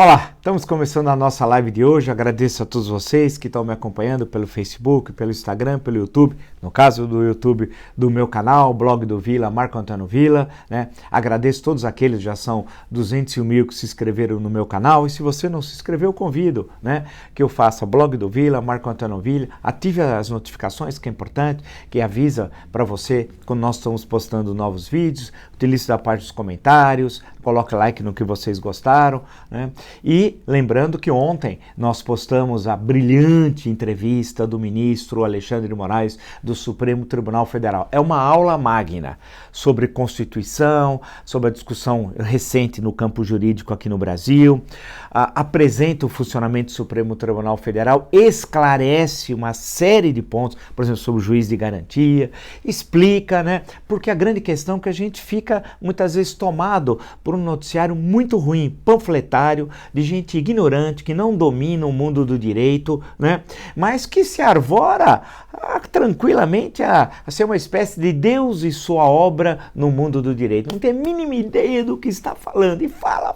Olá, estamos começando a nossa live de hoje. Agradeço a todos vocês que estão me acompanhando pelo Facebook, pelo Instagram, pelo YouTube. No caso do YouTube, do meu canal, Blog do Vila, Marco Antônio Vila, né? Agradeço todos aqueles, já são 201 mil que se inscreveram no meu canal. E se você não se inscreveu, convido, né? Que eu faça Blog do Vila, Marco Antônio Vila. Ative as notificações, que é importante, que avisa para você quando nós estamos postando novos vídeos. Utilize da parte dos comentários, coloque like no que vocês gostaram, né? E lembrando que ontem nós postamos a brilhante entrevista do ministro Alexandre de Moraes do Supremo Tribunal Federal. É uma aula magna sobre Constituição, sobre a discussão recente no campo jurídico aqui no Brasil, apresenta o funcionamento do Supremo Tribunal Federal, esclarece uma série de pontos, por exemplo, sobre o juiz de garantia, explica, né? Porque a grande questão é que a gente fica muitas vezes tomado por um noticiário muito ruim, panfletário, de gente ignorante, que não domina o mundo do direito, né? Mas que se arvora tranquilamente a ser uma espécie de Deus e sua obra no mundo do direito. Não tem a mínima ideia do que está falando e fala.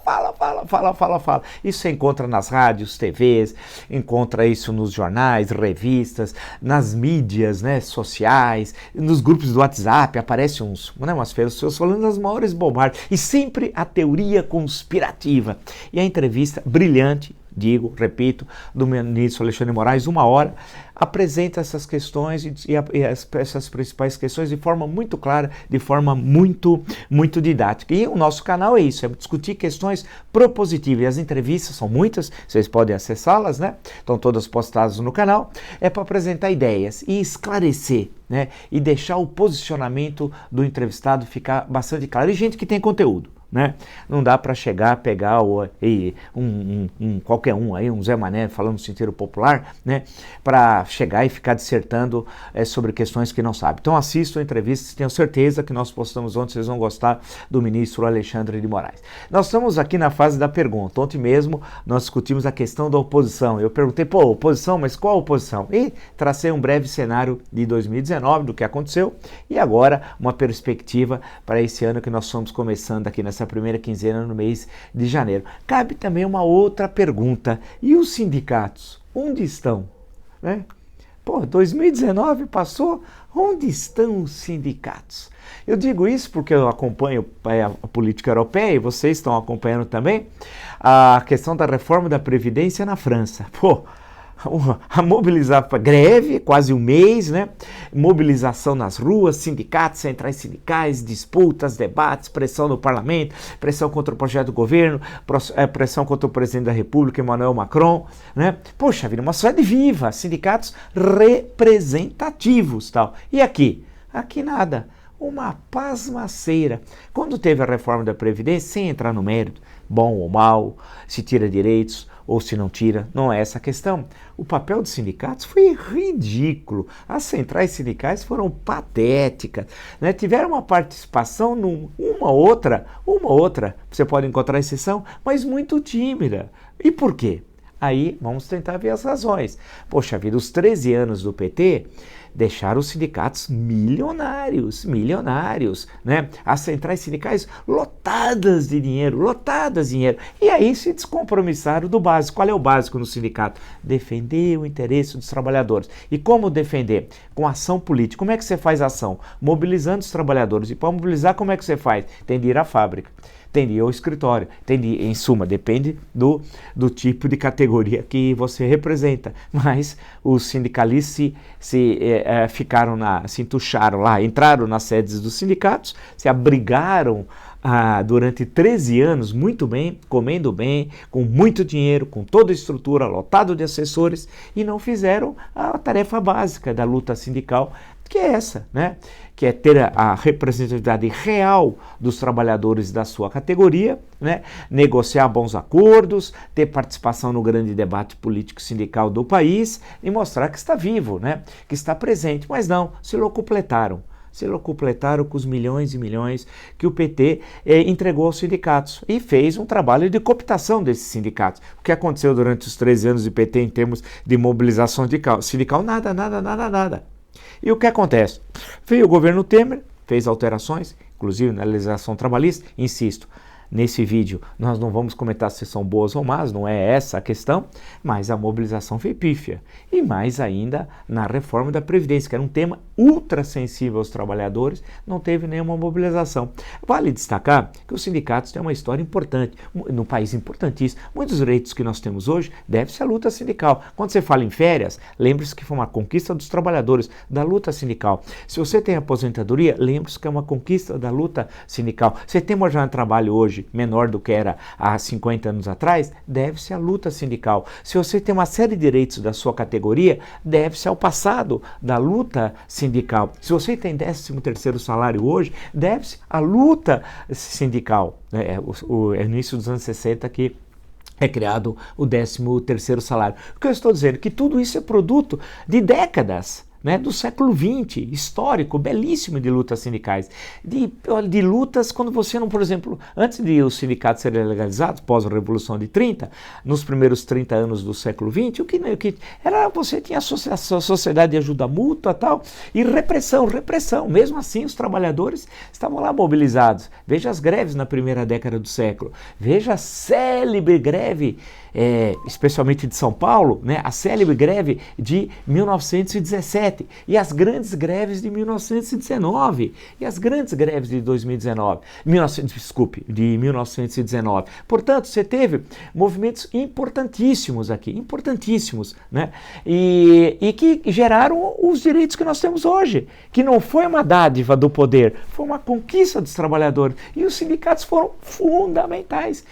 Isso você encontra nas rádios, TVs, encontra isso nos jornais, revistas, nas mídias, né, sociais, nos grupos do WhatsApp, aparecem umas pessoas falando das maiores bobagens e sempre a teoria conspirativa. E a entrevista brilhante, repito, do ministro Alexandre de Moraes, 1 hora, apresenta essas questões essas principais questões de forma muito clara, de forma muito didática. E o nosso canal é isso, é discutir questões propositivas. E as entrevistas são muitas, vocês podem acessá-las, né? Estão todas postadas no canal. É para apresentar ideias e esclarecer, né? E deixar o posicionamento do entrevistado ficar bastante claro. E gente que tem conteúdo, né? Não dá para chegar, pegar qualquer um aí, um Zé Mané falando no sentido popular, né? Para chegar e ficar dissertando sobre questões que não sabe. Então assistam a entrevista, tenho certeza que nós postamos ontem, vocês vão gostar do ministro Alexandre de Moraes. Nós estamos aqui na fase da pergunta. Ontem mesmo nós discutimos a questão da oposição. Eu perguntei, oposição, mas qual oposição? E tracei um breve cenário de 2019 do que aconteceu e agora uma perspectiva para esse ano que nós estamos começando aqui nessa primeira quinzena no mês de janeiro. Cabe também uma outra pergunta. E os sindicatos? Onde estão? Né? 2019 passou, onde estão os sindicatos? Eu digo isso porque eu acompanho a política europeia e vocês estão acompanhando também a questão da reforma da Previdência na França. A mobilizar para greve, quase um mês, né? Mobilização nas ruas, sindicatos, centrais sindicais, disputas, debates, pressão no parlamento, pressão contra o projeto do governo, pressão contra o presidente da República, Emmanuel Macron, né? Poxa vida, uma sociedade viva, sindicatos representativos, tal. E aqui? Aqui nada. Uma pasmaceira. Quando teve a reforma da Previdência, sem entrar no mérito, bom ou mal, se tira direitos ou se não tira, não é essa a questão. O papel dos sindicatos foi ridículo. As centrais sindicais foram patéticas, né? Tiveram uma participação uma outra, você pode encontrar exceção, mas muito tímida. E por quê? Aí vamos tentar ver as razões. Poxa vida, os 13 anos do PT deixaram os sindicatos milionários, né? As centrais sindicais lotadas de dinheiro. E aí se descompromissaram do básico. Qual é o básico no sindicato? Defender o interesse dos trabalhadores. E como defender? Com ação política. Como é que você faz ação? Mobilizando os trabalhadores. E para mobilizar, como é que você faz? Tem de ir à fábrica, tem de ir ao escritório, em suma, depende do tipo de categoria que você representa. Mas os sindicalistas se entucharam lá, entraram nas sedes dos sindicatos, se abrigaram durante 13 anos muito bem, comendo bem, com muito dinheiro, com toda a estrutura, lotado de assessores, e não fizeram a tarefa básica da luta sindical, que é essa, né? Que é ter a representatividade real dos trabalhadores da sua categoria, né? Negociar bons acordos, ter participação no grande debate político sindical do país e mostrar que está vivo, né? Que está presente. Mas não, se locupletaram com os milhões e milhões que o PT entregou aos sindicatos e fez um trabalho de cooptação desses sindicatos. O que aconteceu durante os 13 anos do PT em termos de mobilização sindical? Nada. E o que acontece? Veio o governo Temer, fez alterações, inclusive na legislação trabalhista, insisto, nesse vídeo nós não vamos comentar se são boas ou más, não é essa a questão, mas a mobilização foi pífia. E mais ainda na reforma da Previdência, que era um tema ultra sensível aos trabalhadores, não teve nenhuma mobilização. Vale destacar que os sindicatos têm uma história importante, no país importantíssimo. Muitos direitos que nós temos hoje deve-se à luta sindical. Quando você fala em férias, lembre-se que foi uma conquista dos trabalhadores, da luta sindical. Se você tem aposentadoria, lembre-se que é uma conquista da luta sindical. Você tem uma jornada de trabalho hoje menor do que era há 50 anos atrás, deve-se à luta sindical. Se você tem uma série de direitos da sua categoria, deve-se ao passado da luta sindical. Se você tem 13º salário hoje, deve-se à luta sindical. É o início dos anos 60 que é criado o 13º salário. O que eu estou dizendo? Que tudo isso é produto de décadas, né, do século XX, histórico, belíssimo de lutas sindicais, de lutas quando você não, por exemplo, antes de os sindicatos serem legalizados, pós a Revolução de 30, nos primeiros 30 anos do século XX, o que era, você tinha a sociedade de ajuda mútua tal, e repressão, mesmo assim os trabalhadores estavam lá mobilizados. Veja as greves na primeira década do século, veja a célebre greve, especialmente de São Paulo, né, a célebre greve de 1917 e as grandes greves de 1919 e as grandes greves de 1919. Portanto, você teve movimentos importantíssimos aqui, importantíssimos, né, e que geraram os direitos que nós temos hoje, que não foi uma dádiva do poder, foi uma conquista dos trabalhadores, e os sindicatos foram fundamentais.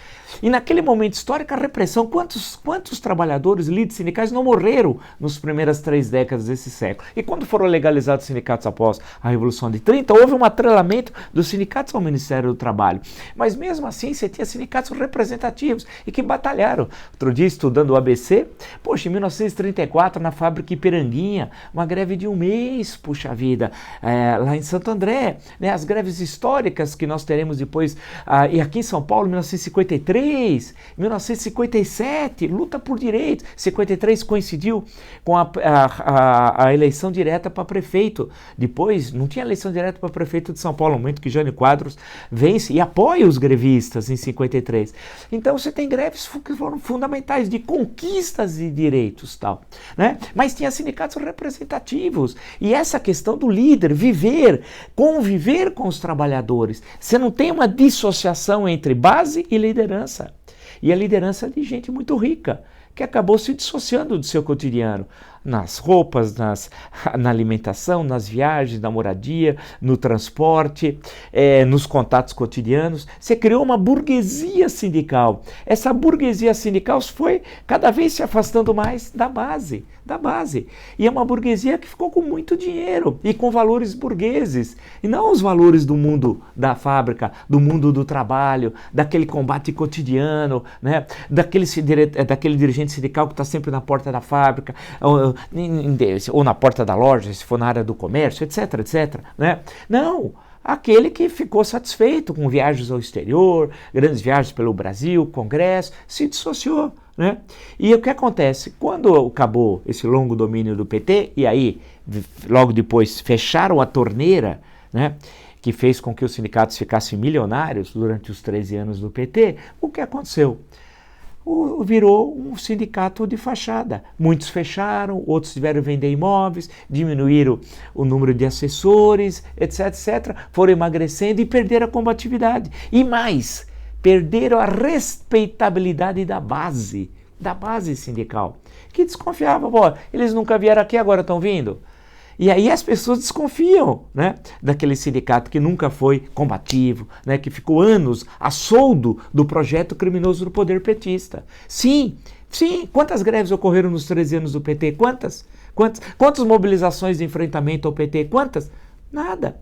E naquele momento histórico, a repressão, quantos trabalhadores, líderes sindicais não morreram nas primeiras 3 décadas desse século? E quando foram legalizados os sindicatos após a Revolução de 30, houve um atrelamento dos sindicatos ao Ministério do Trabalho. Mas mesmo assim, você tinha sindicatos representativos e que batalharam. Outro dia, estudando o ABC, poxa, em 1934, na fábrica Ipiranguinha, uma greve de 1 mês, puxa vida, lá em Santo André, né, as greves históricas que nós teremos depois, e aqui em São Paulo, em 1953, 1957, luta por direitos. 53 coincidiu com a eleição direta para prefeito. Depois, não tinha eleição direta para prefeito de São Paulo, no momento que Jânio Quadros vence e apoia os grevistas em 53. Então, você tem greves que foram fundamentais de conquistas de direitos, tal, né? Mas tinha sindicatos representativos. E essa questão do líder, conviver com os trabalhadores. Você não tem uma dissociação entre base e liderança. E a liderança de gente muito rica, que acabou se dissociando do seu cotidiano, nas roupas, na alimentação, nas viagens, na moradia, no transporte, nos contatos cotidianos. Você criou uma burguesia sindical. Essa burguesia sindical foi cada vez se afastando mais da base. E é uma burguesia que ficou com muito dinheiro e com valores burgueses, e não os valores do mundo da fábrica, do mundo do trabalho, daquele combate cotidiano, né? daquele dirigente sindical que está sempre na porta da fábrica, ou na porta da loja, se for na área do comércio, etc, né? Não, aquele que ficou satisfeito com viagens ao exterior, grandes viagens pelo Brasil, congresso, se dissociou, né? E o que acontece? Quando acabou esse longo domínio do PT, e aí logo depois fecharam a torneira, né, que fez com que os sindicatos ficassem milionários durante os 13 anos do PT, o que aconteceu? Virou um sindicato de fachada. Muitos fecharam, outros tiveram que vender imóveis, diminuíram o número de assessores, etc. Foram emagrecendo e perderam a combatividade. E mais, perderam a respeitabilidade da base sindical, que desconfiava. Eles nunca vieram aqui, agora estão vindo. E aí as pessoas desconfiam, né, daquele sindicato que nunca foi combativo, né, que ficou anos a soldo do projeto criminoso do poder petista. Sim, quantas greves ocorreram nos 13 anos do PT? Quantas mobilizações de enfrentamento ao PT? Quantas? Nada.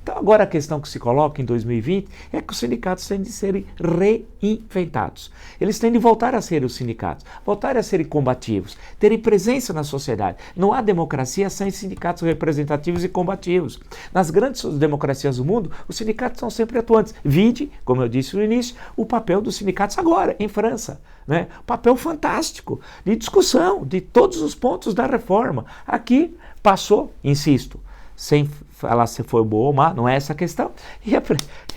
Então agora a questão que se coloca em 2020 é que os sindicatos têm de serem reinventados. Eles têm de voltar a ser os sindicatos, voltarem a serem combativos, terem presença na sociedade. Não há democracia sem sindicatos representativos e combativos. Nas grandes democracias do mundo, os sindicatos são sempre atuantes. Vide, como eu disse no início, o papel dos sindicatos agora, em França. Né? Papel fantástico de discussão de todos os pontos da reforma. Aqui passou, insisto, sem falar se foi boa ou má, não é essa a questão. E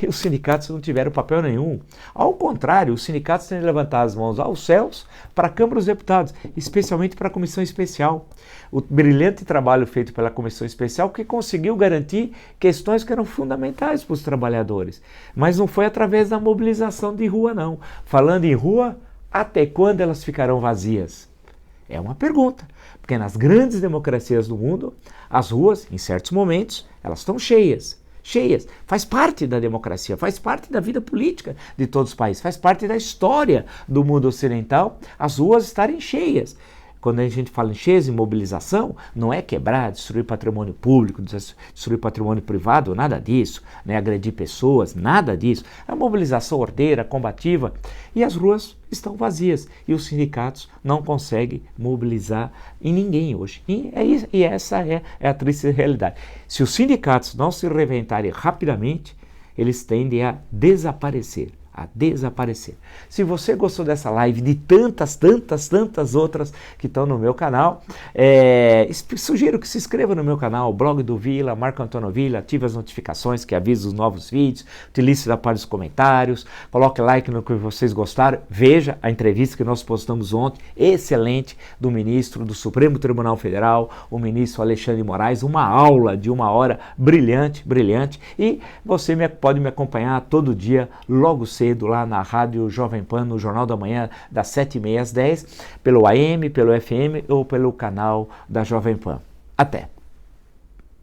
os sindicatos não tiveram papel nenhum. Ao contrário, os sindicatos têm levantado as mãos aos céus para a Câmara dos Deputados, especialmente para a Comissão Especial. O brilhante trabalho feito pela Comissão Especial que conseguiu garantir questões que eram fundamentais para os trabalhadores. Mas não foi através da mobilização de rua, não. Falando em rua, até quando elas ficarão vazias? É uma pergunta, porque nas grandes democracias do mundo, as ruas, em certos momentos, elas estão cheias. Cheias. Faz parte da democracia, faz parte da vida política de todos os países, faz parte da história do mundo ocidental, as ruas estarem cheias. Quando a gente fala em cheias e mobilização, não é quebrar, destruir patrimônio público, destruir patrimônio privado, nada disso, né? Agredir pessoas, nada disso. É mobilização ordeira, combativa, e as ruas estão vazias e os sindicatos não conseguem mobilizar em ninguém hoje. E essa é a triste realidade. Se os sindicatos não se reinventarem rapidamente, eles tendem a desaparecer. Se você gostou dessa live, de tantas outras que estão no meu canal, sugiro que se inscreva no meu canal, Blog do Vila, Marco Antônio Vila, ative as notificações que avisam os novos vídeos, utilize da parte dos comentários, coloque like no que vocês gostaram, veja a entrevista que nós postamos ontem, excelente, do ministro do Supremo Tribunal Federal, o ministro Alexandre de Moraes, uma aula de 1 hora brilhante, e você pode me acompanhar todo dia, logo cedo, lá na Rádio Jovem Pan, no Jornal da Manhã, das 7h30 às 10h, pelo AM, pelo FM ou pelo canal da Jovem Pan. Até!